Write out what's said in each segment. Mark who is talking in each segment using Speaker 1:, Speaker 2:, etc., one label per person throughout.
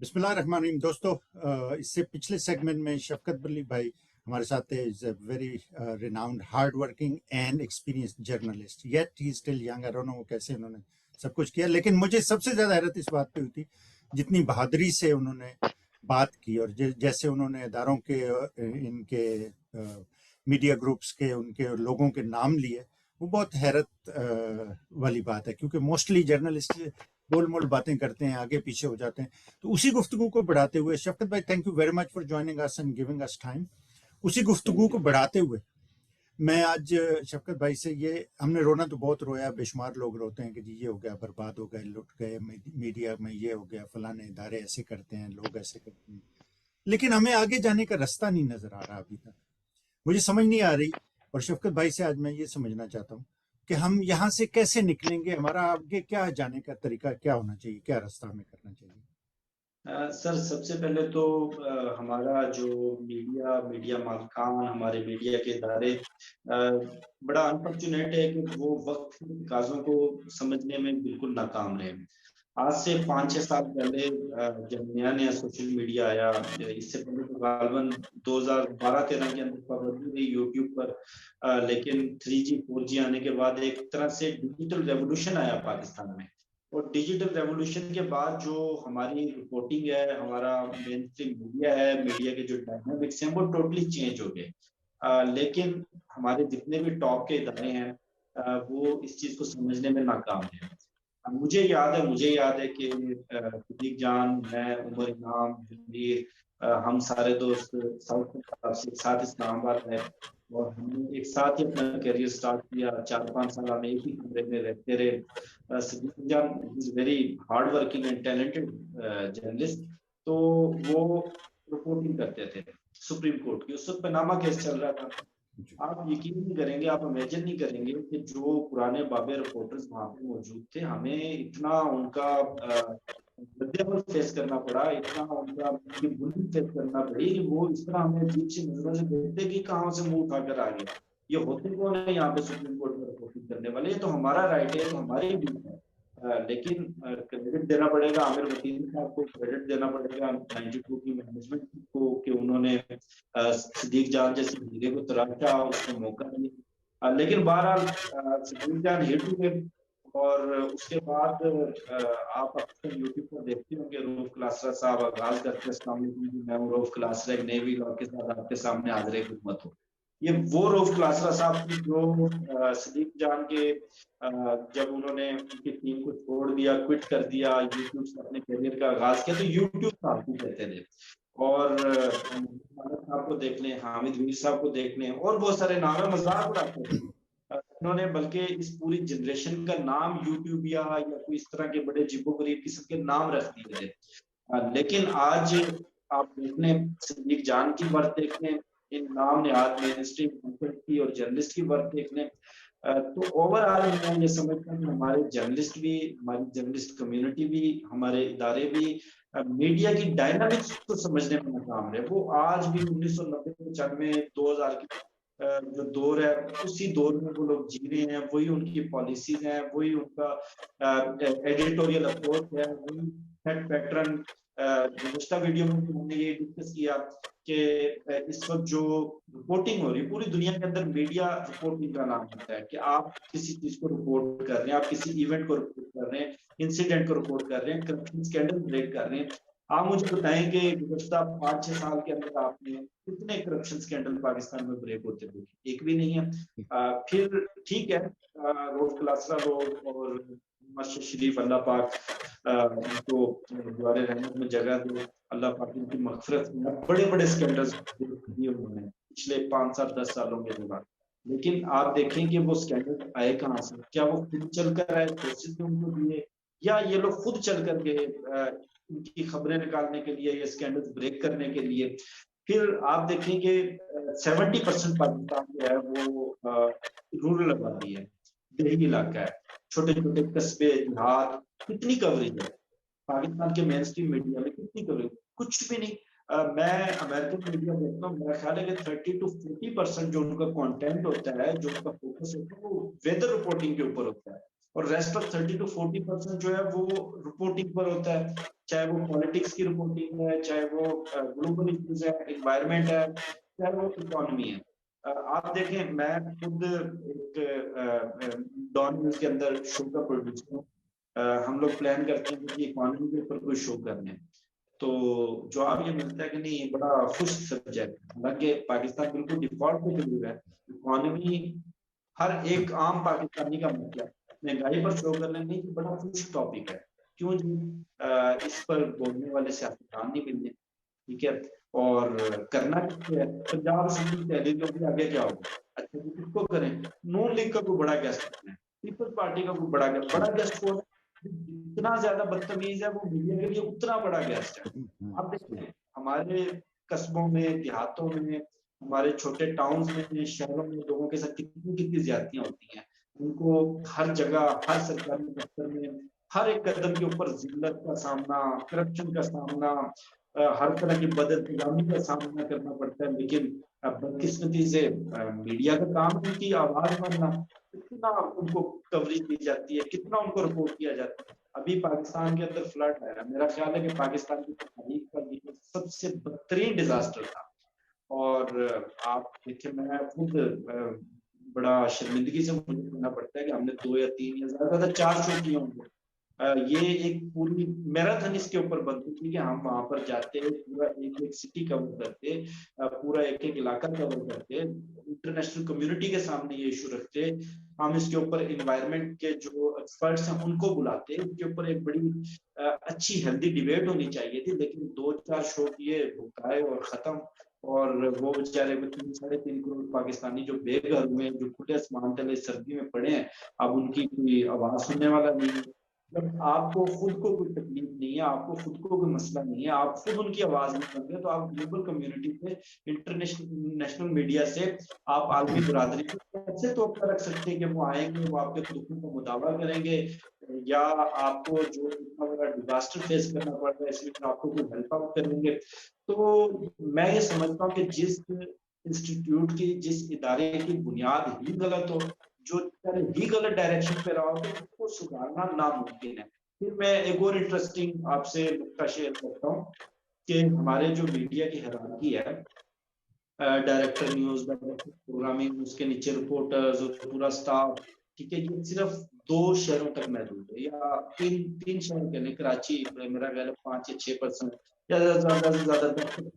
Speaker 1: بسم اللہ الرحمن الرحیم دوستو، اس سے پچھلے سیگمنٹ میں شفقت بلی بھائی ہمارے ساتھ تھے. Is a very renowned hard working and experience journalist. Yet he still young. I don't know کیسے انہوں نے سب کچھ کیا، لیکن مجھے سب سے زیادہ حیرت اس بات پہ ہوئی تھی جتنی بہادری سے انہوں نے بات کی، اور جیسے انہوں نے اداروں کے ان کے میڈیا گروپس کے ان کے لوگوں کے نام لیے. وہ بہت حیرت والی بات ہے، کیونکہ موسٹلی جرنلسٹ گول مول باتیں کرتے ہیں، آگے پیچھے ہو جاتے ہیں. تو اسی گفتگو کو بڑھاتے ہوئے شفقت بھائی، thank you very much for joining us and giving us time. اسی گفتگو کو بڑھاتے ہوئے میں آج شفقت بھائی سے ہم نے رونا تو بہت رویا، بے شمار لوگ روتے ہیں کہ جی یہ ہو گیا، برباد ہو گئے، لٹ گئے، میڈیا میں یہ ہو گیا، فلانے ادارے ایسے کرتے ہیں، لوگ ایسے کرتے ہیں. لیکن ہمیں آگے جانے کا رستہ نہیں نظر آ رہا ابھی تک. مجھے سمجھ نہیں آ رہی، اور شفقت بھائی سے آج میں یہ سمجھنا چاہتا ہوں کہ ہم یہاں سے کیسے نکلیں گے، ہمارا آگے کیا جانے کا طریقہ کیا ہونا چاہیے، کیا رستہ ہمیں کرنا چاہیے.
Speaker 2: سر سب سے پہلے تو ہمارا جو میڈیا مالکان، ہمارے میڈیا کے ادارے بڑا انفارچونیٹ ہے کہ وہ وقت کے تقاضوں کو سمجھنے میں بالکل ناکام رہے. آج سے 5-6 سال پہلے جب نیا نیا سوشل میڈیا آیا، اس سے پہلے تو غالباً 2012-13 کے اندر پابندی رہی یوٹیوب پر، لیکن 3G 4G آنے کے بعد ایک طرح سے ڈیجیٹل ریولوشن آیا پاکستان میں. اور ڈیجیٹل ریولوشن کے بعد جو ہماری رپورٹنگ ہے، ہمارا مین اسٹریم میڈیا ہے، میڈیا کے جو ڈائنامکس ہیں وہ ٹوٹلی چینج ہو گئے. لیکن ہمارے جتنے بھی ٹاپ کے ادارے ہیں وہ اس چیز کو سمجھنے میں ناکام ہیں. مجھے یاد ہے کہ صدیق جان، میں، عمر انعام، جنویر، ہم سارے دوست ساؤتھ ایک ساتھ اسلام آباد میں، اور ہم نے ایک ساتھ ہی اپنا کیریئر سٹارٹ کیا. 4-5 سال ہم ایک ہی کمرے میں رہتے رہے. Siddique Jan is very hard working and talented journalist. تو وہ رپورٹنگ کرتے تھے سپریم کورٹ کی. اس وقت پاناما کیس چل رہا تھا. آپ یقین نہیں کریں گے، آپ امیجن نہیں کریں گے کہ جو پرانے بابے رپورٹرز وہاں پہ موجود تھے، ہمیں اتنا ان کا فیس کرنا پڑا، اتنا ان کا بلی فیس کرنا پڑی کہ وہ اس طرح ہمیں عجیب سی نظروں سے دیکھتے کہ کہاں سے منہ اٹھا کر آ گیا، یہ ہوتے کون ہے یہاں پہ سپریم کورٹ میں رپورٹنگ کرنے والے، یہ تو ہمارا رائٹ ہے، تو ہماری بھی ہے. لیکن کریڈٹ دینا پڑے گا عامر وکیل صاحب کو، کریڈٹ دینا پڑے گا 92 کی مینجمنٹ کو کہ انہوں نے صدیق جان جیسے ہیرے کو تراشا، اس کو موقع دیا. لیکن بہرحال صدیق جان ہٹ ہوئے. اور اس کے بعد آپ اکثر یوٹیوب پر دیکھتے ہوں کہ روف کلاسرا صاحب آغاز کرتے ہیں السلام علیکم جی، میں ہوں روف کلاسرا، ایک نئی لاء کے ساتھ آپ کے سامنے حاضر خدمت ہوں. یہ وہ روف کلاسرا صاحب تھے جو صدیق جان کے جب انہوں نے ان کی ٹیم کو چھوڑ دیا، کوئٹ کر دیا، یوٹیوب سے اپنے کیریئر کا آغاز کیا، تو یوٹیوب صاحب کو کہتے تھے. اور صاحب کو دیکھ لیں، حامد ویر صاحب کو دیکھ لیں، اور بہت سارے نام ہے، مذاق اڑاتے تھے انہوں نے. بلکہ اس پوری جنریشن کا نام یوٹیوب یا کوئی اس طرح کے بڑے عجیب و غریب قسم کے نام رکھ دیے تھے. لیکن آج آپ دیکھ لیں، صدیق جان کی برتھ دیکھ لیں، ان نام نہاد مین اسٹریم کنٹینٹ کی اور جرنلسٹ کی برتھ دیکھ لیں. تو اوور آل میں یہ سمجھتا ہوں ہمارے جرنلسٹ بھی، ہماری جرنلسٹ کمیونٹی بھی، ہمارے ادارے بھی میڈیا کی ڈائنامکس کو سمجھنے میں ناکام رہے. وہ آج بھی 1990 95 2000 کی جو دور ہے، اسی دور میں وہ لوگ جی رہے ہیں. وہی ان کی پالیسیز ہیں، وہی ان کا ایڈیٹوریل اپروچ ہے، وہی ہیڈ پیٹرن. گزشتہ ویڈیو میں ہم نے یہ ڈسکس کیا کہ اس وقت جو رپورٹنگ ہو رہی ہے پوری دنیا کے اندر، میڈیا رپورٹنگ کا نام ہوتا ہے کہ آپ کسی چیز کو رپورٹ کر رہے ہیں، آپ کسی ایونٹ کو رپورٹ کر رہے ہیں، انسیڈنٹ کو رپورٹ کر رہے ہیں، کرپشن اسکینڈل بریک کر رہے ہیں. آپ مجھے بتائیں کہ گزشتہ 5-6 سال کے اندر آپ نے کتنے کرپشن اسکینڈل پاکستان میں بریک ہوتے ہوئے؟ ایک بھی نہیں ہے. پھر ٹھیک ہے، روف کلاسرا لوگ اور مسجد شریف، اللہ پاک ان کو دوار رحمت میں جگہ دے، اللہ پاک ان کی مغفرت میں، بڑے بڑے اسکینڈلز دیے انہوں نے پچھلے 5-10 سالوں کے دوران. لیکن آپ دیکھیں کہ وہ اسکینڈل آئے کہاں سے؟ کیا وہ خود چل کر آئے، سورسز نے ان کو دیے، یا یہ لوگ خود چل کر گئے ان کی خبریں نکالنے کے لیے یا اسکینڈل بریک کرنے کے لیے؟ پھر آپ دیکھیں کہ 70% پاکستان جو ہے وہ رورل آبادی ہے، دیہی علاقہ ہے، چھوٹے چھوٹے قصبے، دیہات. کتنی کوریج ہے پاکستان کے مین اسٹریم میڈیا میں؟ کتنی کوریج؟ کچھ بھی نہیں. میں امریکن میڈیا دیکھتا ہوں، میرا خیال ہے کہ 30-40% جو ان کا کانٹینٹ ہوتا ہے، جو ان کا فوکس ہوتا ہے، وہ ویدر رپورٹنگ کے اوپر ہوتا ہے. اور ریسٹ آف 30 to 40% جو ہے وہ رپورٹنگ پر ہوتا ہے، چاہے وہ پالیٹکس کی رپورٹنگ ہے، چاہے وہ گلوبل ایشوز ہے، انوائرمنٹ ہے، چاہے وہ اکانومی ہے۔ آپ دیکھیں میں خود ایک ڈان نیوز کے اندر شو کا پروڈیوسر ہوں، ہم لوگ پلان کرتے ہیں کہ اکانومی کے اوپر کوئی شو کرنے، تو جواب یہ ملتا ہے کہ نہیں یہ بڑا خوش سبجیکٹ ہے، حالانکہ پاکستان بالکل ڈیفالٹ پہ قریب ہے، اکانومی ہر ایک عام پاکستانی کا مسئلہ ہے، مہنگائی پر شو کرنا نہیں کہ بڑا خوش ٹاپک ہے، کیوں جی اس پر بولنے والے سیاستدان نہیں ملتے، ٹھیک ہے، اور کرنا کیا ہے، پنجاب اسمبلی تحریک ہوگی، آگے کیا ہوگا، اچھا جی کس کو کریں، نون لیگ کا کوئی بڑا گیسٹ کرنا ہے، پیپلز پارٹی کا کوئی بڑا گیسٹ کون ہے، جتنا زیادہ بدتمیز ہے وہ میڈیا کے لیے اتنا بڑا گیسٹ ہے۔ آپ دیکھیں ہمارے قصبوں میں، دیہاتوں میں، ہمارے چھوٹے ٹاؤنز میں، شہروں میں لوگوں کے ساتھ کتنی زیادتیاں ہوتی ہیں، ان کو ہر جگہ، ہر سرکاری دفتر میں، ہر ایک قدم کے اوپر ذلت کا سامنا، کرپشن کا سامنا، ہر طرح کی بد انتظامی کا سامنا کرنا پڑتا ہے، لیکن بدقسمتی سے میڈیا کا کام ان کی آواز بننا، کتنا ان کو کوریج دی جاتی ہے، کتنا ان کو رپورٹ کیا جاتا ہے۔ ابھی پاکستان کے اندر فلڈ آیا، میرا خیال ہے کہ پاکستان کی تاریخ کا یہ سب سے بدترین ڈیزاسٹر تھا، اور آپ دیکھیں میں خود بڑا شرمندگی سے مجھے کہنا پڑتا ہے کہ ہم نے 2 یا 3 یا زیادہ 4 شو کیے ہوں گے، یہ ایک پوری میراتھن اس کے اوپر بنتی تھی کہ ہم وہاں پر جاتے، پورا ایک سٹی کور کرتے، پورا ایک علاقہ کور کرتے، انٹرنیشنل کمیونٹی کے سامنے یہ ایشو رکھتے، ہم اس کے اوپر انوائرمنٹ کے جو ایکسپرٹس ہیں ان کو بلاتے، اس کے اوپر ایک بڑی اچھی ہیلدی ڈیبیٹ ہونی چاہیے تھی، لیکن 2-4 شو کیے، بکائے اور ختم، اور وہ بیچارے 3-3.5 کروڑ پاکستانی جو بے گھر ہوئے ہیں، جو کھلے آسمان تلے سردی میں پڑے ہیں، اب ان کی کوئی آواز سننے والا نہیں ہے۔ جب آپ کو خود کو کوئی تکلیف نہیں ہے، آپ کو خود کو کوئی مسئلہ نہیں ہے، آپ خود ان کی آواز نہیں بن رہے، تو آپ گلوبل کمیونٹی سے، انٹرنیشنل میڈیا سے، آپ عالمی برادری سے کیسے توقع رکھ سکتے ہیں کہ وہ آئیں گے، وہ آپ کے دکھوں کا مداوع کریں گے، یا آپ کو جو اتنا بڑا ڈیزاسٹر فیس کرنا پڑ رہا ہے اس میں آپ کو کوئی ہیلپ آؤٹ کریں گے۔ تو میں یہ سمجھتا ہوں کہ جس انسٹیٹیوٹ کی، جس ادارے کی بنیاد ہی غلط ہو، جو ہی غلط ڈائریکشن پہ رہا ہو، تو اس کو سدھارنا ناممکن ہے۔ پھر میں ایک اور انٹرسٹنگ آپ سے نکتہ شیئر کرتا ہوں کہ ہمارے جو میڈیا کی ہیرارکی ہے، ڈائریکٹر نیوز، ڈائریکٹر پروگرامنگ، اس کے نیچے رپورٹرز اور پورا سٹاف، ٹھیک ہے، یہ صرف 2 شہروں تک محدود ہے، یا تین شہر کے، کراچی میرا خیال ہے 5 یا 6%، یا زیادہ سے زیادہ 10%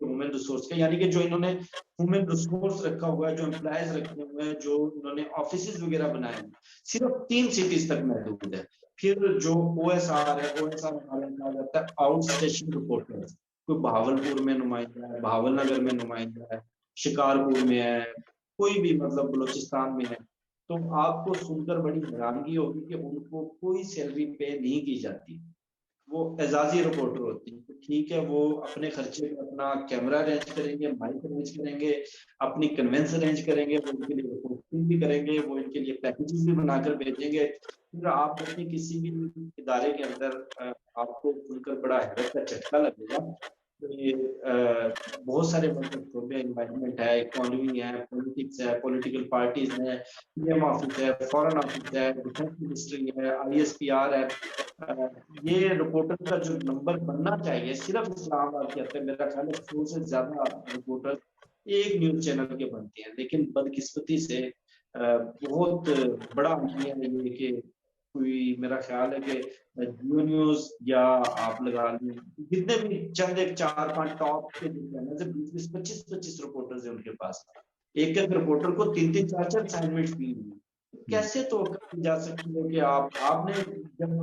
Speaker 2: ہیومن ریسورس کا، یعنی کہ جو انہوں نے ہیومن ریسورس رکھا ہوا ہے، جو امپلائز رکھے ہوئے ہیں، جو انہوں نے آفیسز وغیرہ بنائے ہیں، صرف 3 سٹیز تک محدود ہے۔ پھر جو او ایس آر ہے، او ایس آر ہمارے کہا جاتا ہے آؤٹ اسٹیشن رپورٹر، کوئی بہاولپور میں نمائندہ ہے، بہاول نگر میں نمائندہ ہے، شکارپور میں ہے، کوئی بھی مطلب بلوچستان میں ہے، تو آپ کو سن کر بڑی حیرانگی ہوگی کہ ان کو کوئی سیلری پے نہیں کی جاتی، وہ اعزازی رپورٹر ہوتی ہیں، تو ٹھیک ہے وہ اپنے خرچے پہ اپنا کیمرہ ارینج کریں گے، مائک ارینج کریں گے، اپنی کنوینس ارینج کریں گے، وہ ان کے لیے رپورٹنگ بھی کریں گے، وہ ان کے لیے پیکیجز بھی بنا کر بھیجیں گے۔ پھر آپ دیکھیں کسی بھی ادارے کے اندر آپ کو سن کر بڑا حیرت کا جھٹکا لگے گا کہ بہت سارے شعبے، انوائرمنٹ ہے، اکانومی ہے، پولیٹکس ہے، پولیٹیکل پارٹیز ہے، پی ایم آفس ہے، فورن آفس ہے، ڈیفینس منسٹری ہے، آئی ایس پی آر ہے، یہ رپورٹر کا جو نمبر بننا چاہیے صرف اسلام آباد کے اندر میرا خیال ہے 100 سے زیادہ رپورٹر ایک نیوز چینل کے بنتے ہیں، لیکن بدقسمتی سے بہت بڑا عمل ہے یہ کہ کوئی، میرا خیال ہے کہ جیو نیوز یا آپ لگا لیں جتنے بھی چند ایک 4-5 ٹاپ کے جو چینل ہے، 20-25 رپورٹرز ہیں ان کے پاس، ایک ایک رپورٹر کو 3-3 4-4 اسائنمنٹس دی ہوئی ہیں، کیسے توقع کی جا سکتی ہے کہ آپ نے جب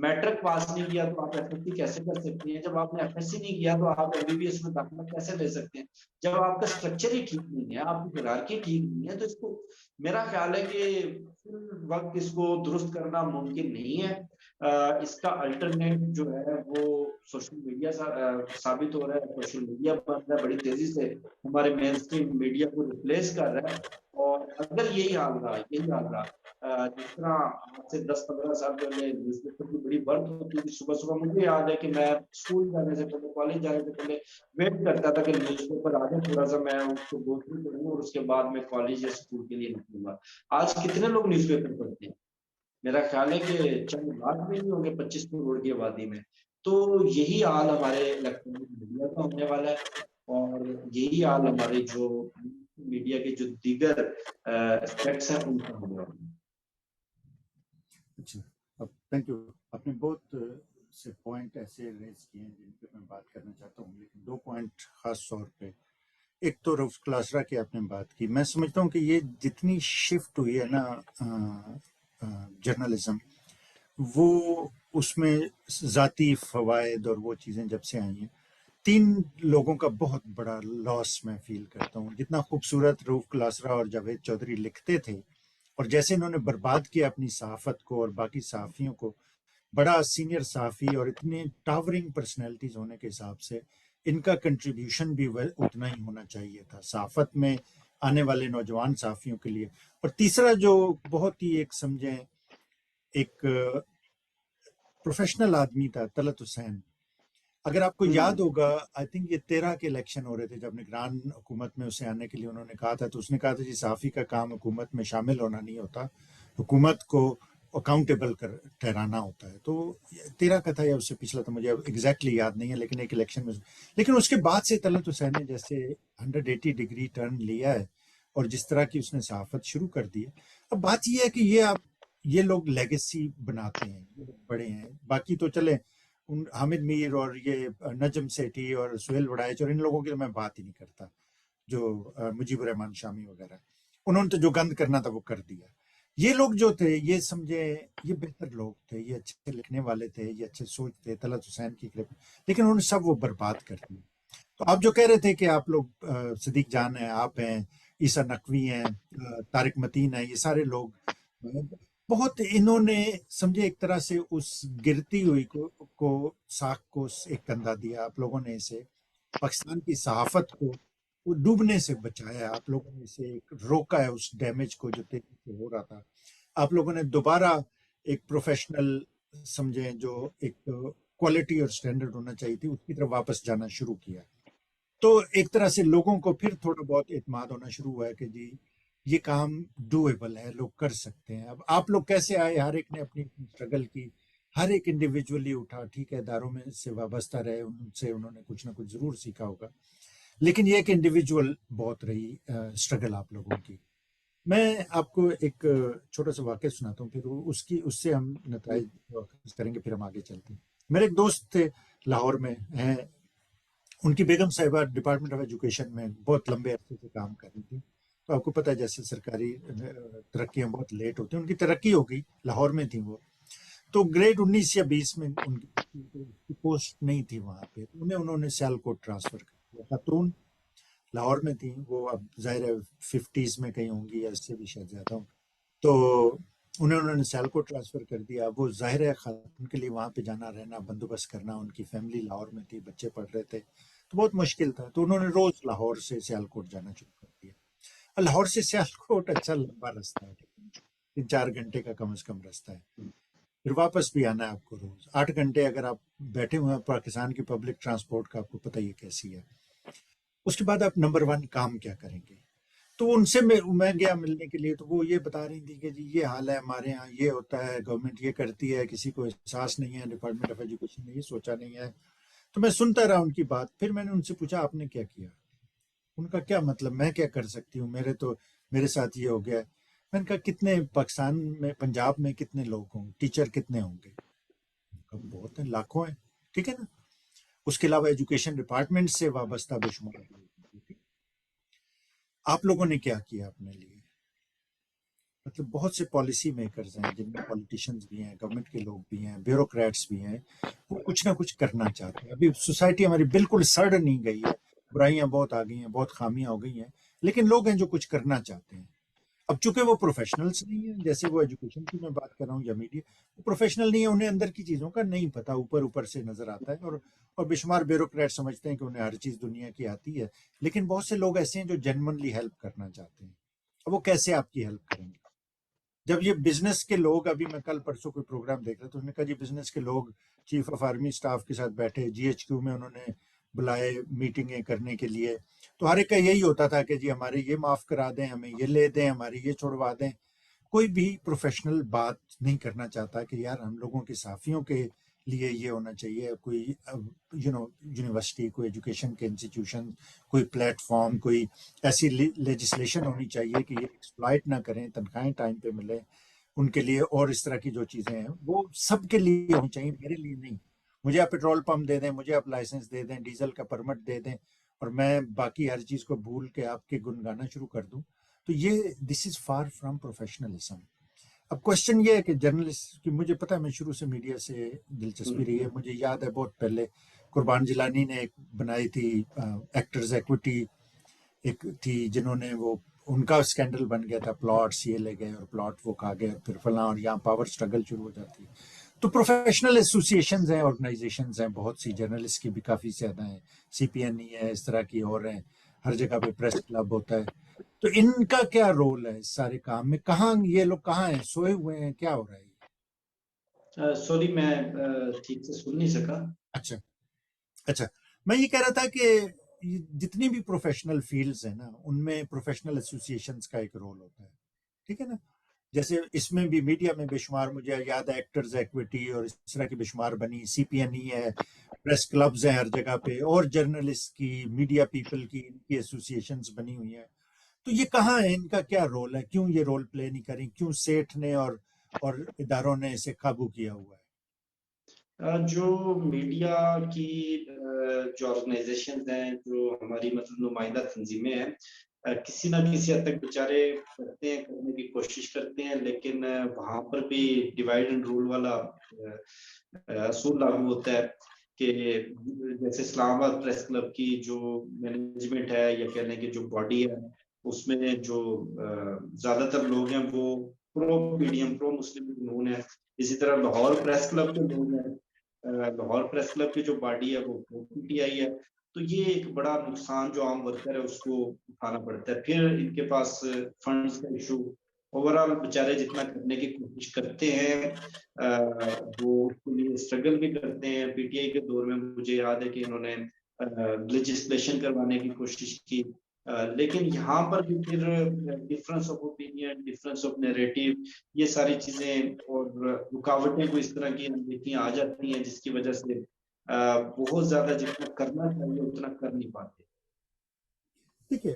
Speaker 2: میٹرک پاس نہیں کیا تو آپ ایف ایس سی کیسے کر سکتے ہیں، جب آپ نے ایف ایس سی نہیں کیا تو آپ ایم بی بی ایس میں داخلہ کیسے لے سکتے ہیں، جب آپ کا اسٹرکچر ہی ٹھیک نہیں ہے، آپ کی ہیرارکی ٹھیک نہیں ہے، تو اس کو میرا خیال ہے کہ فل وقت اس کو درست کرنا ممکن نہیں ہے۔ اس کا الٹرنیٹ جو ہے وہ سوشل میڈیا ثابت ہو رہا ہے، سوشل میڈیا بن رہا ہے، بڑی تیزی سے ہمارے مین اسٹریم میڈیا کو ریپلیس کر رہا ہے، اور اگر یہی حال رہا جس طرح آج سے 10-15 سال پہلے نیوز پیپر کی بڑی برت ہوتی تھی، صبح صبح مجھے یاد ہے کہ میں اسکول جانے سے پہلے، کالج جانے سے پہلے ویٹ کرتا تھا کہ نیوز پیپر آ جائے، تھوڑا سا میں اس کو گو تھرو کروں اور اس کے بعد میں کالج یا اسکول کے لیے نکلوں گا۔ آج کتنے لوگ نیوز پیپر پڑھتے ہیں؟ میرا خیال ہے کہ چند لاکھ بھی نہیں ہوں گے 25 کروڑ کی آبادی میں. تو یہی حال ہمارے الیکٹرانک میڈیا کا ہونے والا ہے، اور یہی حال ہمارے جو میڈیا کے جو دیگر اسپیکٹس ہیں ان کا ہونے والا ہے.
Speaker 1: اچھا، اب تھینک یو. آپ نے بہت سے پوائنٹ ایسے ریز کیے ہیں جن پہ میں بات کرنا چاہتا ہوں، لیکن دو پوائنٹ خاص طور پہ. ایک تو روف کلاسرا کی آپ نے بات کی. میں سمجھتا ہوں کہ یہ جتنی شفٹ ہوئی ہے نا جرنلزم، وہ اس میں ذاتی فوائد اور وہ چیزیں جب سے آئی ہیں، 3 لوگوں کا بہت بڑا لاس میں فیل کرتا ہوں. جتنا خوبصورت روف کلاسرا اور جاوید چودھری لکھتے تھے، اور جیسے انہوں نے برباد کیا اپنی صحافت کو اور باقی صحافیوں کو، بڑا سینئر صحافی اور اتنے ٹاورنگ پرسنالٹیز ہونے کے حساب سے ان کا کنٹریبیوشن بھی اتنا ہی ہونا چاہیے تھا صحافت میں آنے والے نوجوان صحافیوں کے لیے. اور تیسرا جو بہت ہی ایک سمجھیں ایک پروفیشنل آدمی تھا، طلعت حسین. اگر آپ کو یاد ہوگا، آئی تھنک یہ 13 کے الیکشن ہو رہے تھے جب نگران حکومت میں اسے آنے کے لیے انہوں نے کہا تھا، تو اس نے کہا تھا جی صحافی کا کام حکومت میں شامل ہونا نہیں ہوتا، حکومت کو اکاؤنٹیبل ٹھہرانا ہوتا ہے. تو 13 کا تھا یا اس سے پچھلا تھا، مجھے ایگزیکٹلی یاد نہیں ہے، لیکن ایک الیکشن میں. لیکن اس کے بعد سے طلعت حسین نے جیسے 180 ڈگری ٹرن لیا ہے اور جس طرح کی اس نے صحافت شروع کر دی ہے. اب بات یہ ہے کہ یہ لوگ لیگیسی بناتے ہیں، یہ لوگ بڑے ہیں. باقی تو چلے حامد میر اور یہ نجم سیٹھی اور سہیل وڑائچ اور ان لوگوں کی تو میں بات ہی نہیں کرتا، جو مجیب الرحمان شامی وغیرہ، انہوں نے تو جو گند کرنا تھا وہ کر دیا. یہ لوگ جو تھے یہ سمجھے یہ بہتر لوگ تھے، یہ اچھے لکھنے والے تھے، یہ اچھے سوچ تھے. طلعت حسین کی کلپ، لیکن انہوں نے سب وہ برباد کر دی. تو آپ جو کہہ رہے تھے کہ آپ لوگ صدیق جان ہیں، آپ ہیں، عیسیٰ نقوی ہیں، طارق متین ہیں، یہ سارے لوگ بہت انہوں نے سمجھے ایک طرح سے اس گرتی ہوئی کو ساکھ کو ایک کندھا دیا. آپ لوگوں نے اسے پاکستان کی صحافت کو وہ ڈوبنے سے بچایا، آپ لوگوں نے اسے روکا ہے اس ڈیمیج کو جو تیزی سے ہو رہا تھا. آپ لوگوں نے دوبارہ ایک پروفیشنل سمجھیں جو ایک کوالٹی اور سٹینڈرڈ ہونا چاہیے تھی اس کی طرف واپس جانا شروع کیا. تو ایک طرح سے لوگوں کو پھر تھوڑا بہت اعتماد ہونا شروع ہوا ہے کہ جی یہ کام ڈویبل ہے، لوگ کر سکتے ہیں. اب آپ لوگ کیسے آئے؟ ہر ایک نے اپنی اسٹرگل کی، ہر ایک انڈیویجولی اٹھا. ٹھیک ہے، اداروں میں سے وابستہ رہے، ان سے انہوں نے کچھ نہ کچھ ضرور سیکھا ہوگا، لیکن یہ ایک انڈیویجول بہت رہی اسٹرگل آپ لوگوں کی. میں آپ کو ایک چھوٹا سا واقعہ سناتا ہوں، پھر اس سے ہم نتائج کریں گے، پھر ہم آگے چلتے ہیں. میرے ایک دوست تھے لاہور میں ہیں، ان کی بیگم صاحبہ ڈپارٹمنٹ آف ایجوکیشن میں بہت لمبے عرصے سے کام کر رہی تھی. تو آپ کو پتہ ہے جیسے سرکاری ترقیاں بہت لیٹ ہوتی ہیں، ان کی ترقی ہو گئی، لاہور میں تھیں وہ. تو گریڈ 19 یا 20 میں ان کی پوسٹ نہیں تھی وہاں پہ، انہوں نے سیالکوٹ ٹرانسفر کر دیا. خاتون لاہور میں تھیں، وہ اب ظاہر ہے 50s میں کہیں ہوں گی یا اس سے بھی شاید زیادہ ہوں. تو انہوں نے سیالکوٹ ٹرانسفر کر دیا. وہ ظاہر ہے خاتون کے لیے وہاں پہ جانا رہنا بندوبست کرنا، ان کی فیملی لاہور میں تھی، بچے پڑھ رہے تھے، تو بہت مشکل تھا. تو انہوں نے روز لاہور سے سیالکوٹ جانا شروع کر دیا. لاہور سے سیالکوٹ اچھا لمبا رستہ ہے، 3-4 گھنٹے کا کم از کم رستہ ہے. پھر واپس بھی آنا ہے آپ کو روز 8 گھنٹے. اگر آپ بیٹھے ہوئے ہیں پاکستان کی پبلک ٹرانسپورٹ کا، آپ کو پتہ ہی کیسی ہے. اس کے بعد آپ نمبر 1 کام کیا کریں گے؟ تو ان سے میں گیا ملنے کے لیے، تو وہ یہ بتا رہی تھی کہ جی یہ حال ہے ہمارے ہاں، یہ ہوتا ہے، گورنمنٹ یہ کرتی ہے، کسی کو احساس نہیں ہے، ڈپارٹمنٹ آف ایجوکیشن نے یہ سوچا نہیں ہے. تو میں سنتا رہا ان کی بات. پھر میں نے ان سے پوچھا آپ نے کیا کیا؟ ان کا کیا مطلب، میں کیا کر سکتی ہوں، میرے ساتھ یہ ہو گیا. میں نے کہا کتنے پاکستان میں، پنجاب میں کتنے لوگ ہوں، ٹیچر کتنے ہوں گے؟ بہت ہیں، لاکھوں ہیں. ٹھیک ہے نا. اس کے علاوہ ایجوکیشن ڈپارٹمنٹ سے وابستہ بے شمار لوگ ہیں. آپ لوگوں نے کیا کیا اپنے لیے؟ مطلب بہت سے پالیسی میکرز ہیں جن میں پولیٹیشنز بھی ہیں، گورنمنٹ کے لوگ بھی ہیں، بیوروکریٹس بھی ہیں، وہ کچھ نہ کچھ کرنا چاہتے ہیں. ابھی سوسائٹی ہماری بالکل سڑ نہیں گئی ہے، برائیاں بہت آ گئی ہیں، بہت خامیاں ہو گئی ہیں، لیکن لوگ ہیں جو کچھ کرنا چاہتے ہیں. اب چونکہ وہ پروفیشنلز نہیں ہیں، جیسے وہ ایجوکیشن کی میں بات کر رہا ہوں یا میڈیا، وہ پروفیشنل نہیں ہے، انہیں اندر کی چیزوں کا نہیں پتہ، اوپر سے نظر آتا ہے. اور بے شمار بیوروکریٹ سمجھتے ہیں کہ انہیں ہر چیز دنیا کی آتی ہے. لیکن بہت سے لوگ ایسے ہیں جو جینوئنلی ہیلپ کرنا چاہتے ہیں. اب وہ کیسے آپ کی ہیلپ کریں گے؟ جب یہ بزنس کے لوگ، ابھی میں کل پرسوں کوئی پروگرام دیکھ رہا تھا، انہوں نے کہا جی بزنس کے لوگ چیف آف آرمی سٹاف کے ساتھ بیٹھے، جی ایچ کیو میں انہوں نے بلائے میٹنگیں کرنے کے لیے. تو ہر ایک کا یہی ہوتا تھا کہ جی ہمارے یہ معاف کرا دیں، ہمیں یہ لے دیں، ہماری یہ چھوڑوا دیں. کوئی بھی پروفیشنل بات نہیں کرنا چاہتا کہ یار ہم لوگوں کے صحافیوں کے لیے یہ ہونا چاہیے، کوئی یونیورسٹی، کوئی ایجوکیشن کے انسٹیٹیوشن، کوئی پلیٹ فارم، کوئی ایسی لیجسلیشن ہونی چاہیے کہ یہ ایکسپلائٹ نہ کریں، تنخواہیں ٹائم پہ ملیں ان کے لیے، اور اس طرح کی جو چیزیں ہیں وہ سب کے لیے ہونی چاہیے، میرے لیے نہیں۔ مجھے آپ پیٹرول پمپ دے دیں، مجھے آپ لائسنس دے دیں، ڈیزل کا پرمٹ دے دیں، اور میں باقی ہر چیز کو بھول کے آپ کے گنگانا شروع کر دوں، تو یہ دس از فار فرام پروفیشنلزم۔ اب کوشچن یہ ہے کہ جرنلسٹ کی، مجھے پتا ہے میں شروع سے میڈیا سے دلچسپی رہی ہے، مجھے یاد ہے بہت پہلے قربان جیلانی نے ایک بنائی تھی ایکٹرز ایکوٹی، ایک تھی جنہوں نے وہ، ان کا اسکینڈل بن گیا تھا، پلاٹس یہ لے گئے اور پلاٹ وہ کھا گئے اور پھر فلاں، اور یہاں پاور سٹرگل شروع ہو جاتی ہے۔ تو پروفیشنل ایسوسیشنز ہیں، آرگنائزیشنز ہیں بہت سی، جرنلسٹ کی بھی کافی زیادہ ہیں، سی پی این ای ہے، اس طرح کی اور ہیں، ہر جگہ پہ پریس کلب ہوتا ہے۔ تو ان کا کیا رول ہے اس سارے کام میں؟ کہاں یہ لوگ کہاں ہیں، سوئے ہوئے ہیں، کیا ہو رہا ہے؟
Speaker 2: سوری میں ٹھیک سے سن نہیں سکا۔
Speaker 1: اچھا اچھا، میں یہ کہہ رہا تھا کہ جتنی بھی پروفیشنل فیلڈز ہیں نا، ان میں پروفیشنل ایسوسیشنز کا ایک رول ہوتا ہے، ٹھیک ہے نا؟ جیسے اس میں بھی میڈیا میں بے شمار، مجھے یاد ہے ایکٹرز ایکوٹی اور اس طرح کی بے شمار بنی، سی پی این ای ہے، پریس کلبز ہیں ہر جگہ پہ، اور جرنلسٹ کی، میڈیا پیپل کی، ان کی ایسوسیشنز بنی ہوئی ہیں۔ تو یہ کہاں ہے، ان کا کیا رول ہے؟ کیوں یہ رول پلے نہیں کریں؟ کیوں سیٹھ نے اور اداروں نے اسے قابو کیا ہوا ہے؟
Speaker 2: جو میڈیا کی جو آرگنائزیشن ہیں، جو ہماری مطلب نمائندہ تنظیمیں ہیں، کسی نہ کسی حد تک بیچارے کرتے ہیں، کرنے کی کوشش کرتے ہیں، لیکن وہاں پر بھی ڈیوائڈ اینڈ رول والا اصول لاگو ہوتا ہے کہ جیسے اسلام آباد پریس کلب کی جو مینجمنٹ ہے، یا کہہ لیں کہ جو باڈی ہے، اس میں جو زیادہ تر لوگ ہیں وہ پرو میڈیم، پرو مسلم قانون ہے۔ اسی طرح لاہور پریس کلب کے لوگ ہیں، لاہور پریس کلب کی جو باڈی ہے وہ پی ٹی آئی ہے۔ تو یہ ایک بڑا نقصان جو عام ورکر ہے اس کو اٹھانا پڑتا ہے۔ پھر ان کے پاس فنڈز کا ایشو، اوور آل بیچارے جتنا کرنے کی کوشش کرتے ہیں وہ اس کے لیے اسٹرگل بھی کرتے ہیں۔ پی ٹی آئی کے دور میں مجھے یاد ہے کہ انہوں نے لیجسلیشن کروانے کی کوشش کی، لیکن یہاں پر بھی پھر difference of opinion, difference of narrative, یہ ساری چیزیں اور رکاوٹیں کو اس طرح کی اندیکھیاں آ جاتی ہیں، جس کی وجہ سے بہت زیادہ جتنا کرنا چاہیے اتنا کر نہیں پاتے۔
Speaker 1: ٹھیک ہے،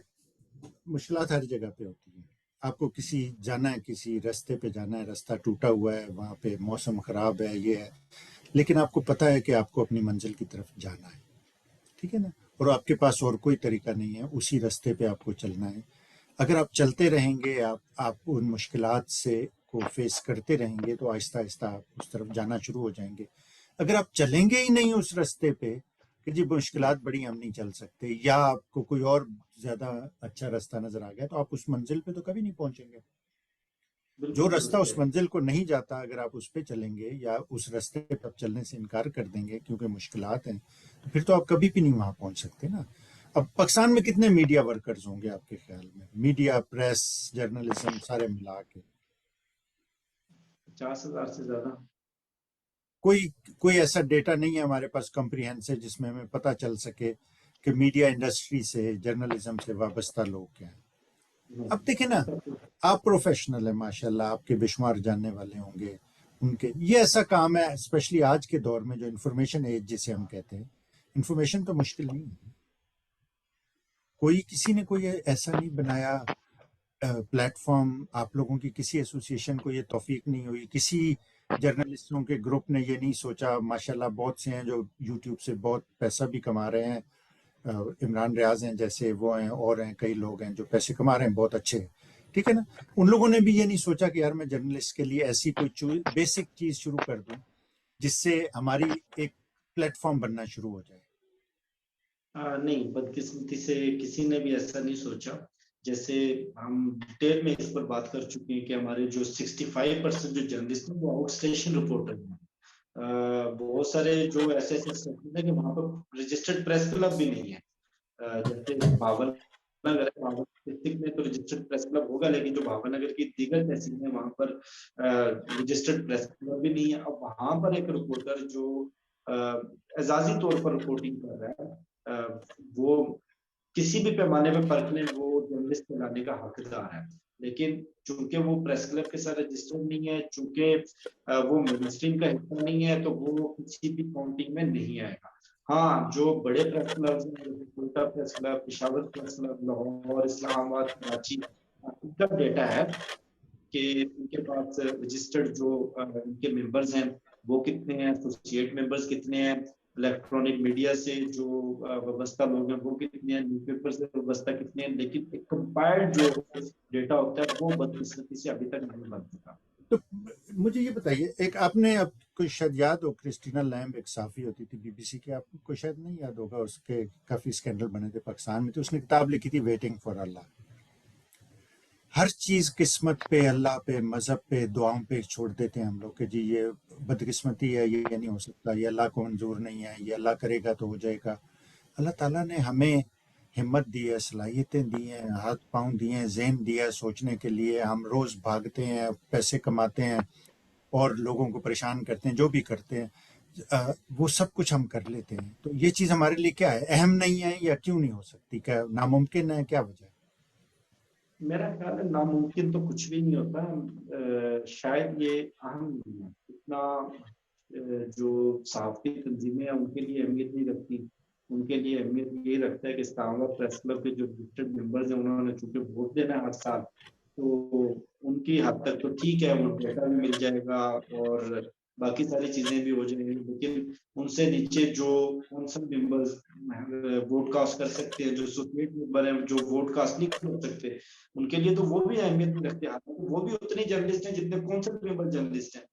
Speaker 1: مشکلات ہر جگہ پہ ہوتی ہیں۔ آپ کو کسی جانا ہے، کسی راستے پہ جانا ہے، راستہ ٹوٹا ہوا ہے، وہاں پہ موسم خراب ہے، یہ ہے، لیکن آپ کو پتہ ہے کہ آپ کو اپنی منزل کی طرف جانا ہے، ٹھیک ہے نا؟ اور آپ کے پاس اور کوئی طریقہ نہیں ہے، اسی راستے پہ آپ کو چلنا ہے۔ اگر آپ چلتے رہیں گے، آپ ان مشکلات سے کو فیس کرتے رہیں گے، تو آہستہ آہستہ آپ اس طرف جانا شروع ہو جائیں گے۔ اگر آپ چلیں گے ہی نہیں اس راستے پہ کہ جی مشکلات بڑی، ہم نہیں چل سکتے، یا آپ کو کوئی اور زیادہ اچھا راستہ نظر آ گیا، تو آپ اس منزل پہ تو کبھی نہیں پہنچیں گے۔ جو
Speaker 2: بالکل
Speaker 1: راستہ
Speaker 2: درست
Speaker 1: اس
Speaker 2: ہے۔
Speaker 1: منزل کو نہیں جاتا، اگر آپ اس پہ چلیں گے یا اس راستے پہ آپ چلنے سے انکار کر دیں گے کیونکہ مشکلات ہیں، تو پھر تو آپ کبھی بھی نہیں وہاں پہنچ سکتے نا۔ اب پاکستان میں کتنے میڈیا ورکرز ہوں گے آپ کے خیال میں؟ میڈیا، پریس، جرنلزم سارے ملا کے
Speaker 2: 50,000 سے زیادہ۔
Speaker 1: کوئی ایسا ڈیٹا نہیں ہے ہمارے پاس کمپریہنسو جس میں ہمیں پتہ چل سکے کہ میڈیا انڈسٹری سے، جرنلزم سے وابستہ لوگ کیا ہیں۔ اب دیکھیں نا، آپ پروفیشنل ہیں ماشاءاللہ، آپ کے بے شمار جاننے والے ہوں گے، ان کے یہ ایسا کام ہے، اسپیشلی آج کے دور میں جو انفارمیشن ایج جسے ہم کہتے ہیں، انفارمیشن تو مشکل نہیں ہے۔ کسی نے کوئی ایسا نہیں بنایا پلیٹ فارم، آپ لوگوں کی کسی ایسوسیشن کو یہ توفیق نہیں ہوئی، کسی جرنلسٹوں کے گروپ نے یہ نہیں سوچا، ماشاءاللہ بہت سے ہیں جو یوٹیوب سے بہت پیسہ بھی کما رہے ہیں، عمران ریاض ہیں جیسے وہ ہیں، اور ہیں کئی لوگ ہیں جو پیسے کما رہے ہیں بہت اچھے، ٹھیک ہے نا؟ ان لوگوں نے بھی یہ نہیں سوچا کہ یار میں جرنلسٹ کے لیے ایسی کوئی بیسک چیز شروع کر دوں جس سے ہماری ایک پلیٹ فارم بننا شروع ہو جائے۔
Speaker 2: نہیں، بدقسمتی سے کسی نے بھی ایسا نہیں سوچا۔ جیسے ہم ڈیٹیل میں اس پر بات کر چکے ہیں کہ ہمارے جو 65% جو جرنلسٹ ہیں وہ آؤٹ اسٹیشن رپورٹر ہیں۔ بہت سارے جو ایسے سیکٹر ہیں کہ وہاں پر رجسٹرڈ پریس کلب بھی نہیں ہے۔ جیسے بھاون نگر ہے، بھاون ڈسٹرکٹ میں تو رجسٹرڈ پریس کلب ہوگا، لیکن جو بھاون نگر کی دیگر تحصیل ہیں وہاں پر رجسٹرڈ پریس کلب بھی نہیں ہے۔ اب وہاں پر ایک رپورٹر جو اعزازی طور پر رپورٹنگ کر رہا ہے، وہ کسی بھی پیمانے پہ پرکھنے وہ جرنلسٹ کہلانے کا حقدار ہے۔ لیکن چونکہ وہ پریس کلب کے ساتھ رجسٹرڈ نہیں ہے، چونکہ وہ مین اسٹریم کا حصہ نہیں ہے، تو وہ کسی بھی کاؤنٹنگ میں نہیں آئے گا۔ ہاں، جو بڑے پریس کلبs ہیں جیسے Quetta press club, Peshawar press club, Lahore, Islamabad, Karachi, ان کا ڈیٹا ہے کہ ان کے پاس رجسٹرڈ جو ان کے ممبرز ہیں وہ کتنے ہیں، ایسوسیٹ ممبرز کتنے ہیں، الیکٹرانک میڈیا سے جو وابستہ لوگ ہیں وہ کتنے ہیں، نیوز پیپر سے وابستہ کتنے ہیں، لیکن ایک کمپائلڈ جو ڈیٹا ہوتا ہے وہ بدقسمتی سے ابھی تک نہیں بن سکا۔
Speaker 1: تو مجھے یہ بتائیے، ایک آپ نے اب کوئی شاید یاد ہو، کرسٹینا لیمب ایک صحافی ہوتی تھی بی بی سی کی، آپ کو شاید نہیں یاد ہوگا، اس کے کافی اسکینڈل بنے تھے پاکستان میں، تو اس نے کتاب لکھی تھی ویٹنگ فار اللہ۔ ہر چیز قسمت پہ، اللہ پہ، مذہب پہ، دعاؤں پہ چھوڑ دیتے ہیں ہم لوگ کہ جی یہ بدقسمتی ہے، یہ نہیں ہو سکتا، یہ اللہ کو منظور نہیں ہے، یہ اللہ کرے گا تو ہو جائے گا۔ اللہ تعالیٰ نے ہمیں ہمت دی ہے، صلاحیتیں دی ہیں، ہاتھ پاؤں دیے ہیں، ذہن دیا ہے سوچنے کے لیے، ہم روز بھاگتے ہیں، پیسے کماتے ہیں اور لوگوں کو پریشان کرتے ہیں، جو بھی کرتے ہیں وہ سب کچھ ہم کر لیتے ہیں۔ تو یہ چیز ہمارے لیے کیا ہے، اہم نہیں ہے یا کیوں نہیں ہو سکتی؟ کیا ناممکن ہے؟ کیا وجہ ہے؟
Speaker 2: میرا خیال ہے ناممکن تو کچھ بھی نہیں ہوتا، شاید یہ اہم نہیں ہے اتنا، جو صحافتی تنظیمیں ہیں ان کے لیے اہمیت نہیں رکھتی، ان کے لیے اہمیت یہی رکھتا ہے کہ اسلام آباد پریس کلب کے جو رجسٹرڈ ممبرز ہیں انہوں نے چونکہ ووٹ دینا ہے ہر سال، تو ان کی حد تک تو ٹھیک ہے، وہ ڈیٹا بھی مل جائے گا اور باقی ساری چیزیں بھی ہو جائیں گی، لیکن ان سے نیچے جو کونسل ممبرز ووٹ کاسٹ کر سکتے ہیں، جو ایسوسیٹ ممبر ہیں جو ووٹ کاسٹ نہیں کر سکتے، ان کے لیے تو وہ بھی اہمیت نہیں رکھتے، حالانکہ وہ بھی اتنی جرنلسٹ ہیں جتنے کونسل ممبر جرنلسٹ ہیں۔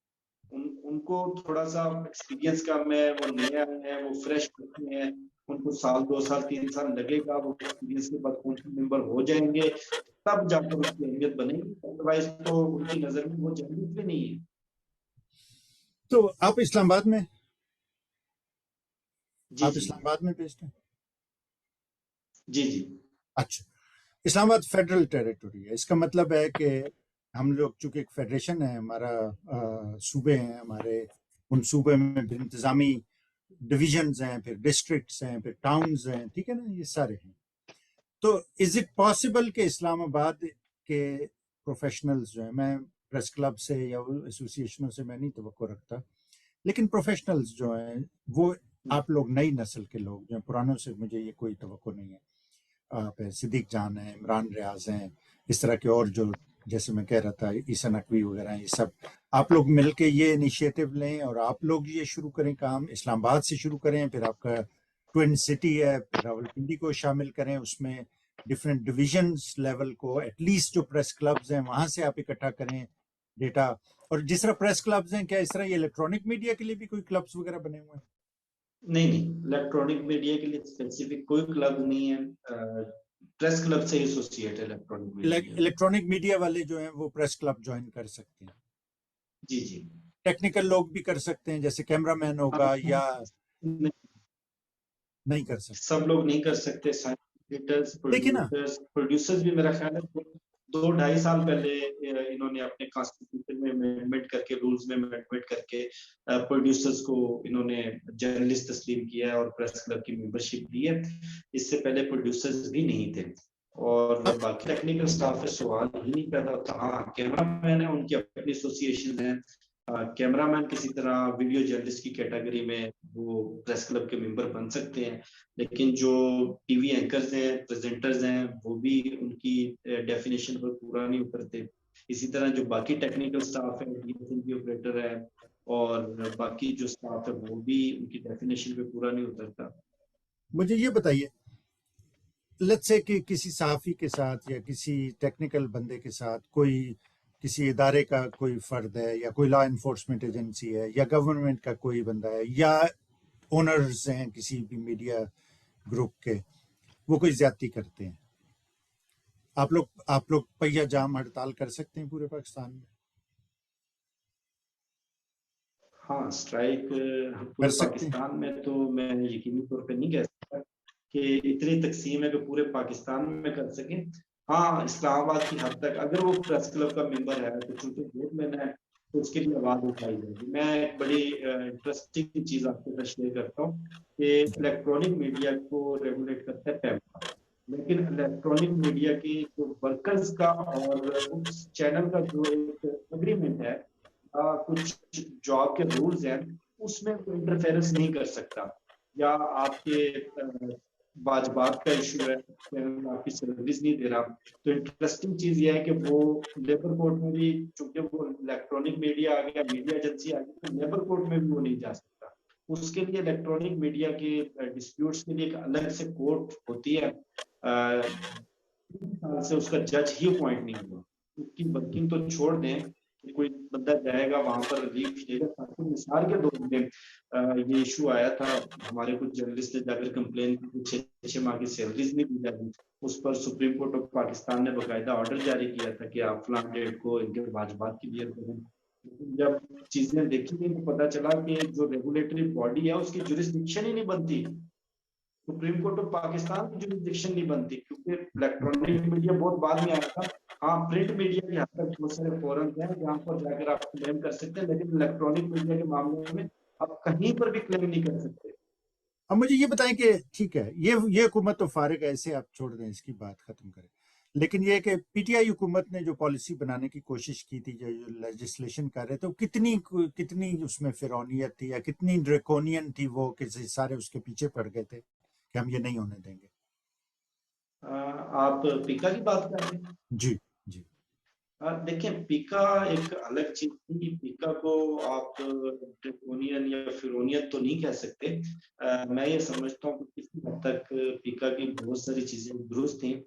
Speaker 2: ان کو تھوڑا سا ایکسپیرینس کم ہے، وہ نئے آئے ہیں، وہ فریش ہیں، ان کو سال 2 سال 3 سال لگے گا، وہ ایکسپیرینس کے بعد کونسل ممبر ہو جائیں گے، تب جا کر اس کی اہمیت بنے گی، ادروائز تو ان کی نظر میں وہ جرنلسٹ بھی نہیں ہے۔
Speaker 1: تو آپ اسلام آباد میں،
Speaker 2: جی
Speaker 1: آپ
Speaker 2: جی
Speaker 1: اسلام آباد میں بیسڈ ہیں؟
Speaker 2: جی جی
Speaker 1: اچھا، اسلام آباد فیڈرل ٹیریٹوری ہے، اس کا مطلب ہے کہ ہم لوگ چونکہ ایک فیڈریشن ہے ہمارا، صوبے ہیں ہمارے، ان صوبے میں پھر انتظامی ڈویژنز ہیں، پھر ڈسٹرکٹس ہیں، پھر ٹاؤنز ہیں، ٹھیک ہے نا، یہ سارے ہیں۔ تو از اٹ پاسبل کہ اسلام آباد کے پروفیشنلز جو ہیں، میں پریس کلب سے یا ایسوسیشنوں سے میں نہیں توقع رکھتا، لیکن پروفیشنلز جو ہیں وہ آپ لوگ نئی نسل کے لوگ جو ہیں، پرانوں سے مجھے یہ کوئی توقع نہیں ہے، آپ صدیق جان ہیں، عمران ریاض ہیں، اس طرح کے اور جو جیسے میں کہہ رہا تھا عیسیٰ نقوی وغیرہ ہیں، یہ سب آپ لوگ مل کے یہ انیشیٹو لیں اور آپ لوگ یہ شروع کریں کام، اسلام آباد سے شروع کریں، پھر آپ کا ٹوئن سٹی ہے، پھر راولپنڈی کو شامل کریں اس میں، ڈفرینٹ ڈویژنز لیول کو، ایٹ لیسٹ جو پریس کلبز ہیں وہاں سے آپ اکٹھا کریں ڈیٹا، اور جس طرح پریس کلبز ہیں کیا اس طرح یہ الیکٹرانک میڈیا کے لیے بھی کوئی کلبز وغیرہ بنے ہوئے ہیں؟
Speaker 2: نہیں نہیں، الیکٹرانک میڈیا کے لیے اسپیسیفک کوئی کلب نہیں ہے، پریس کلب سے ایسوسیٹ ہے الیکٹرانک میڈیا۔
Speaker 1: الیکٹرانک میڈیا والے جو ہیں وہ پریس کلب جوائن کر سکتے ہیں؟
Speaker 2: جی جی،
Speaker 1: ٹیکنیکل لوگ بھی کر سکتے ہیں جیسے کیمرہ مین ہوگا، یا نہیں کر سکتے؟
Speaker 2: سب لوگ نہیں کر سکتے،
Speaker 1: دیکھیں نا،
Speaker 2: پروڈیوسرز بھی میرا خیال ہے 2-2.5 سال پہلے انہوں نے اپنے کانسٹیٹیوشن میں امینڈمنٹ کر کے، رولز میں امینڈمنٹ کر کے پروڈیوسرز کو انہوں نے جرنلسٹ تسلیم کیا ہے اور پریس کلب کی ممبرشپ دی ہے، اس سے پہلے پروڈیوسرز بھی نہیں تھے، اور باقی ٹیکنیکل سٹاف سے سوال ہی نہیں پیدا ہوتا۔ ہاں، کیمرہ مین ہیں، ان کی اپنی ایسوسیشن ہیں، کیمرہ مین کسی طرح ویڈیو جرنلسٹ کی کیٹیگری میں وہ پریس کلب کے ممبر بن سکتے ہیں، لیکن جو ٹی وی اینکرز ہیں، پریزنٹرز ہیں، وہ بھی ان کی ڈیفینیشن پر پورا نہیں اترتے، اسی طرح جو باقی ٹیکنیکل سٹاف ہے، آپریٹر ہے اور باقی جو سٹاف ہے وہ بھی ان کی ڈیفینیشن پہ پورا نہیں اترتا۔
Speaker 1: مجھے یہ بتائیے، لیٹس سے کہ کسی صحافی کے ساتھ یا کسی ٹیکنیکل بندے کے ساتھ کوئی کسی ادارے کا کوئی فرد ہے، یا کوئی لا انفورسمنٹ ایجنسی ہے، یا گورنمنٹ کا کوئی بندہ ہے، یا اونرز ہیں کسی بھی میڈیا گروپ کے، وہ کوئی زیادتی کرتے ہیں، آپ لوگ پہیا جام ہڑتال کر سکتے ہیں پورے پاکستان میں؟
Speaker 2: ہاں، اسٹرائک
Speaker 1: کر
Speaker 2: پورے
Speaker 1: سکتے ہیں؟
Speaker 2: پاکستان میں تو میں یقینی طور پہ نہیں کہہ سکتا کہ اتنی تقسیم ہے کہ پورے پاکستان میں کر سکیں۔ ہاں، اسلام آباد کی حد تک اگر وہ پریس کلب کا ممبر ہے تو چونکہ ووٹ لینا ہے تو اس کے لیے آواز اٹھائی جائے گی۔ میں ایک بڑی انٹرسٹنگ چیز آپ کے ساتھ شیئر کرتا ہوں کہ الیکٹرانک میڈیا کو ریگولیٹ کرتا ہے پیمپا۔ لیکن الیکٹرانک میڈیا کے جو ورکرز کا اور اس چینل کا جو ایک اگریمنٹ ہے، کچھ جاب کے رولز ہیں، اس میں وہ انٹرفیئرنس نہیں کر سکتا. یا آپ کے واجبات کا ایشو ہے، چینل آپ کی سروس نہیں دے رہا، تو انٹرسٹنگ چیز یہ ہے کہ وہ لیبر کورٹ میں بھی، چونکہ وہ الیکٹرانک میڈیا آ گیا، میڈیا ایجنسی آ گئی، تو لیبر کورٹ میں بھی وہ نہیں جا سکتا. اس کے لیے الیکٹرانک میڈیا کے ڈسپیوٹس کے لیے ایک الگ سے کورٹ ہوتی ہے. 3 سال سے اس کا جج ہی اپوائنٹ نہیں ہوا. اس کی ورکنگ تو چھوڑ دیں کہ کوئی بندہ جائے گا وہاں پر ریلیف لے گا. مثال کے طور پہ یہ ایشو آیا تھا، ہمارے کچھ جرنلسٹ نے جا کر کمپلین کی، 6 ماہ کی سیلریز نہیں دی جاتی. اس پر سپریم کورٹ آف پاکستان نے باقاعدہ آرڈر جاری کیا تھا کہ آپ فلاں ڈیٹ کو ان کے واجبات کلیئر کریں. جب چیزیں دیکھی گئی تو پتا چلا کہ جو ریگولیٹری باڈی ہے اس کی جورسڈکشن ہی نہیں بنتی. سپریم کورٹ آف پاکستان کی جورسڈکشن نہیں بنتی، کیونکہ الیکٹرانک میڈیا بہت بعد میں آیا تھا. ہاں، پرنٹ میڈیا کی حد تک بہت سارے فورمز ہیں جہاں پر جا کر آپ کلیم کر سکتے ہیں، لیکن الیکٹرانک میڈیا کے معاملے میں آپ کہیں پر بھی کلیم نہیں کر سکتے.
Speaker 1: اب مجھے یہ بتائیں کہ ٹھیک ہے، یہ حکومت تو فارغ ہے، ایسے آپ چھوڑ دیں، اس کی بات ختم کریں. لیکن یہ کہ پی ٹی آئی حکومت نے جو پالیسی بنانے کی کوشش کی تھی، جو لیجسلیشن کر رہے تھے، کتنی اس میں فرعونیت تھی یا کتنی ڈریکونین تھی وہ کہ سارے اس کے پیچھے پڑ گئے تھے کہ ہم یہ نہیں ہونے دیں گے.
Speaker 2: آپ پیکا کی بات کر رہے ہیں؟
Speaker 1: جی جی.
Speaker 2: دیکھیں، پیکا ایک الگ چیز تھی. پیکا کو آپ ڈریکونین یا فرونیت تو نہیں کہہ سکتے. میں یہ سمجھتا ہوں کہ کسی حد تک پیکا کی بہت ساری چیزیں درست تھیں.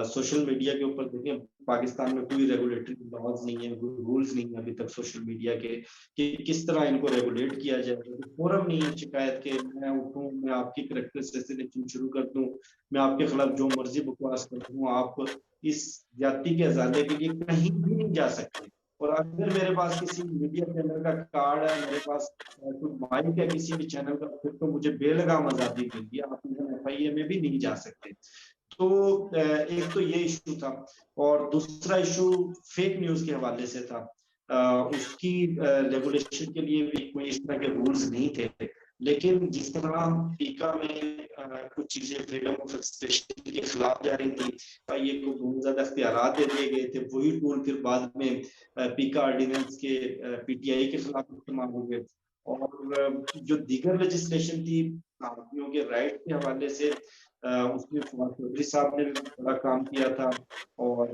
Speaker 2: سوشل میڈیا کے اوپر دیکھیں، پاکستان میں کوئی ریگولیٹری لاز نہیں ہے، کوئی رولز نہیں ہے ابھی تک سوشل میڈیا کے کہ کس طرح ان کو ریگولیٹ کیا جائے. فورم نہیں ہے شکایت کے میں اٹھوں، میں آپ کی کریکٹر اسیسینیشن شروع کر دوں، میں آپ کے خلاف جو مرضی بکواس کر دوں. آپ اس جاتی کے ازالے کے لیے کہیں بھی نہیں جا سکتے. اور اگر میرے پاس کسی میڈیا چینل کا کارڈ ہے، میرے پاس کوئی مائک ہے کسی بھی چینل کا، پھر تو مجھے بے لگام آزادی مل گئی. آپ ایف آئی اے میں بھی نہیں جا سکتے. تو ایک تو یہ ایشو تھا، اور دوسرا ایشو فیک نیوز کے حوالے سے تھا. اس کی ریگولیشن کے لیے بھی کوئی اس طرح کے رولز نہیں تھے. لیکن جس طرح پیکا میں کچھ چیزیں فریڈم آف ایکسپریشن کے خلاف جا رہی تھی، یہ کو بہت زیادہ اختیارات دے دیے گئے تھے، وہی ٹول پھر بعد میں پیکا آرڈیننس کے پی ٹی آئی کے خلاف استعمال ہو گئے. اور جو دیگر لیجسلیشن تھی آدمیوں کے رائٹ کے حوالے سے، اس میں فواد چودھری صاحب نے بھی بڑا کام کیا تھا، اور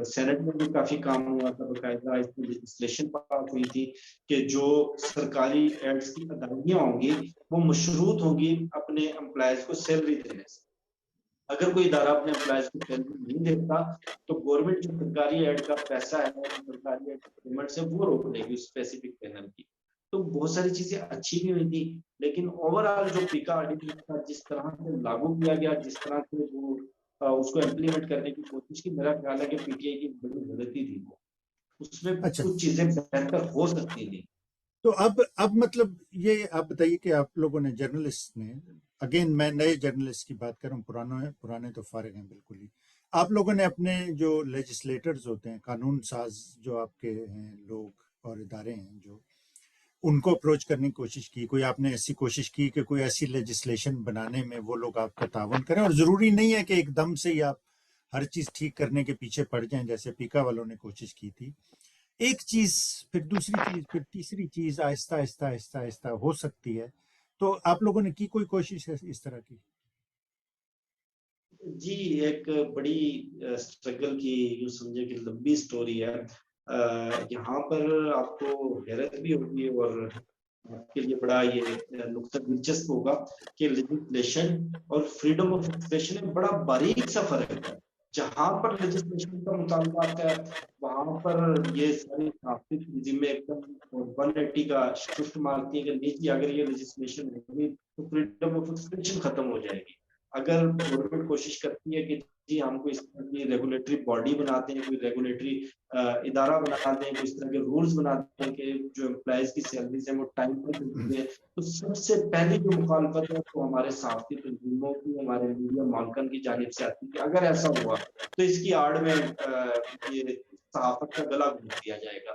Speaker 2: سینٹ میں بھی کافی کام ہوا تھا. باقاعدہ اس میں لیجسلیشن پاس ہوئی تھی کہ جو سرکاری ایڈز کی ادائیگیاں ہوں گی وہ مشروط ہوں گی اپنے امپلائز کو سیلری دینے سے. اگر کوئی ادارہ اپنے امپلائز کو سیلری نہیں دیتا تو گورنمنٹ جو سرکاری ایڈ کا پیسہ ہے، سرکاری ایڈ پیمنٹ سے وہ روک لے گی اس اسپیسیفک پینل کی. تو بہت ساری چیزیں اچھی بھی ہوئی تھی. لیکن اوور آل جو پیکا آرڈیننس تھا، جس طرح سے لاگو کیا گیا، جس طرح سے وہ اس کو امپلیمنٹ کرنے کی کوشش کی، میرا خیال ہے کہ پی ٹی آئی کی بڑی غلطی تھی. وہ اس میں
Speaker 1: اچھا،
Speaker 2: کچھ چیزیں بہتر ہو سکتی تھی.
Speaker 1: تو اب مطلب یہ آپ بتائیے کہ آپ لوگوں نے، جرنلسٹ نے، اگین میں نئے جرنلسٹ کی بات کروں، پرانے تو فارغ ہیں بالکل ہی. آپ لوگوں نے اپنے جو لیجسلیٹرز ہوتے ہیں، قانون ساز جو آپ کے ہیں لوگ اور ادارے ہیں، جو ان کو اپروچ کرنے کی کوشش کی؟ کوئی آپ نے ایسی کوشش کی کہ کوئی ایسی لیجسلیشن بنانے میں وہ لوگ آپ کا تعاون کریں؟ اور ضروری نہیں ہے کہ ایک دم سے ہی آپ ہر چیز ٹھیک کرنے کے پیچھے پڑ جائیں جیسے پیکا والوں نے کوشش کی تھی. ایک چیز، پھر دوسری چیز، پھر تیسری چیز، آہستہ آہستہ آہستہ آہستہ ہو سکتی ہے. تو آپ لوگوں نے کی کوئی کوشش ہے اس طرح کی؟
Speaker 2: جی، ایک بڑی اسٹرگل کی، یوں سمجھے کہ لمبی سٹوری ہے. یہاں پر آپ کو حیرت بھی ہوگی اور آپ کے لیے بڑا یہ نقطہ دلچسپ ہوگا کہ لیجسلیشن اور فریڈم آف ایکسپریشن میں بڑا باریک سا فرق ہے. جہاں پر لیجسلیشن کا مطالبات ہے وہاں پر یہ ساری صحافتی تنظیمیں ایک دم 180 کا شفٹ مارتی ہیں کہ نہیں جی، اگر یہ لیجسلیشن ہوگی تو فریڈم آف ایکسپریشن ختم ہو جائے گی. اگر گورنمنٹ کوشش کرتی ہے کہ جی ہم کو اس طرح کی ریگولیٹری باڈی بناتے ہیں، کوئی ریگولیٹری ادارہ بناتے ہیں، کوئی اس طرح کے رولز بناتے ہیں کہ جو امپلائز کی سیلریز ہیں وہ ٹائم پر ملتی ہیں، تو سب سے پہلی جو مخالفت ہے وہ ہمارے صحافتی تنظیموں کی، ہمارے میڈیا مالکان کی جانب سے آتی ہے کہ اگر ایسا ہوا تو اس کی آڑ میں یہ صحافت کا گلا گھونٹ دیا جائے گا.